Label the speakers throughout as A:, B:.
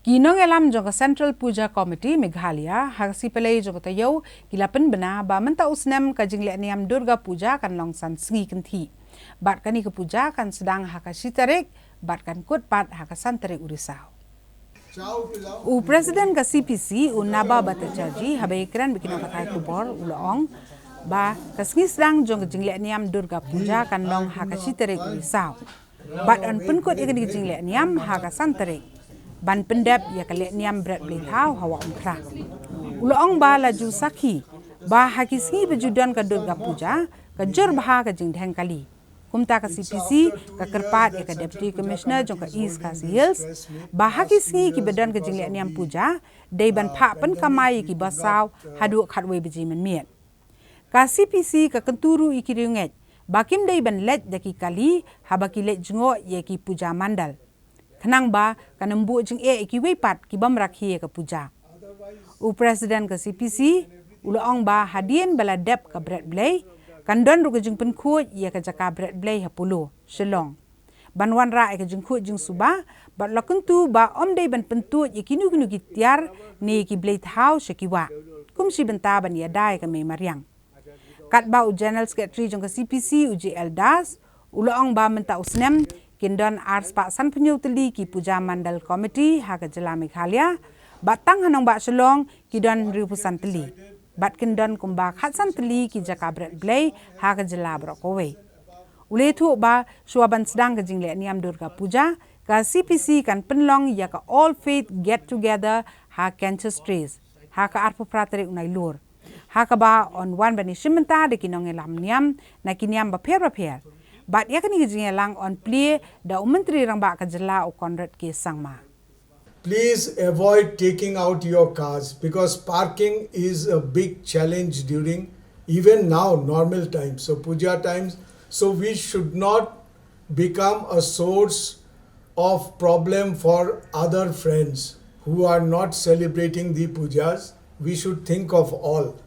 A: Kinong elam jong Central Puja Committee Meghalaya hagsi pelai jong tayo kilapen bena ba menta usnam ka jingle niam Durga Puja kan longsan sngi kenti. Bat kani ke puja kan sedang haka sitarik, bat kan kut pat haka santarik urisau. Presiden ka CPC naba batajaji habai kran bikin pakai kubor uloong ba kasngi sedang jong jingle niam Durga Puja kan long haka sitarik urisau. Bat on penkut ikan jingle niam haka santarik. Ban pendap ya kali niam berat beli tahu hawa umkra. Uloong ba laju sakhi ba hakisngi bejudan ke Durga Puja ke jur bah ke jingdheng kali. Kumta ke CPC ke kerpat ya ke Deputy Commissioner jong ke East Khasi Hills ba hakisngi ki bedan ke jingle niam puja dei ban pak pen kamai ki basau hadu khatwe beji menmiet. Ka CPC ke kenturu ikiriunget bakim dei ban let daki kali habaki let jengo ye ki puja mandal. Kenang ba kanembu jeng ki wepat ki bam rakhi ke puja. Presiden ke CPC uloong ba hadien bala dep ke bread blay kandon ru ke jeng penkut ye ke jaka bread blay hapulu Shillong. Banwan ra ke jeng khut jeng suba bat lakuntu ba om dei ban pentut ye kinu kinu gitiar ni ki blay thau shekiwa. Kumsi benta ban ya dai ke me mariang. Kat ba General Secretary jeng ke CPC uji Eldas uloong ba menta usnem Kindon Ars Pak San Penyu Teli ki Puja Mandal Committee haka jylla Meghalaya batang hanong bak Shillong kidon riupusan teli bat kindon kumbak hatsan teli ki jaka bret blay haka jylla brokowe ule thu ba suaban sedang ke jingle niam Durga Puja ka CPC kan Pynlong ya ka all faith get together ha ancestries haka arpu prateri unai lur haka ba on wan bani shimenta de kinong elam niam na kiniam ba pher Bat ya kani lang on play da umentri rang ba ka jylla o Conrad ke sangma.
B: Please avoid taking out your cars because parking is a big challenge during even now normal times. So puja times. So we should not become a source of problem for other friends who are not celebrating the pujas. We should think of all.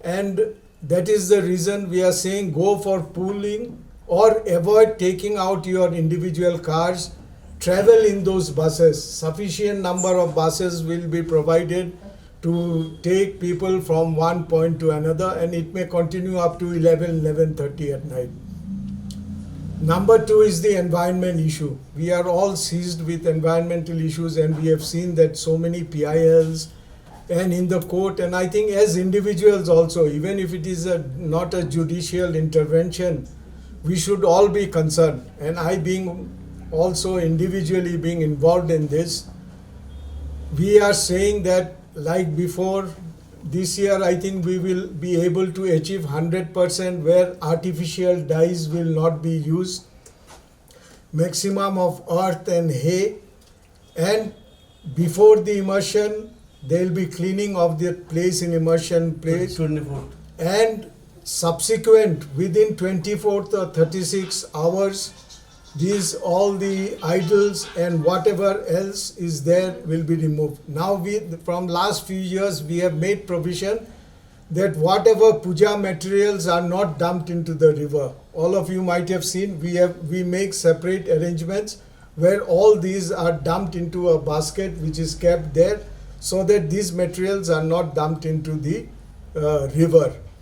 B: And that is the reason we are saying go for pooling or avoid taking out your individual cars, travel in those buses. Sufficient number of buses will be provided to take people from one point to another and it may continue up to 11:30 at night. Number two is the environment issue. We are all seized with environmental issues and we have seen that so many PILs and in the court, and I think as individuals also, even if it is not a judicial intervention, we should all be concerned, and I being also individually being involved in this, we are saying that like before this year, I think we will be able to achieve 100% where artificial dyes will not be used, maximum of earth and hay, and before the immersion, there will be cleaning of the place in immersion place,
C: 24th.
B: and subsequent within 24th or 36 hours these all the idols and whatever else is there will be removed. Now we from last few years we have made provision that whatever puja materials are not dumped into the river. All of you might have seen we make separate arrangements where all these are dumped into a basket which is kept there so that these materials are not dumped into the river.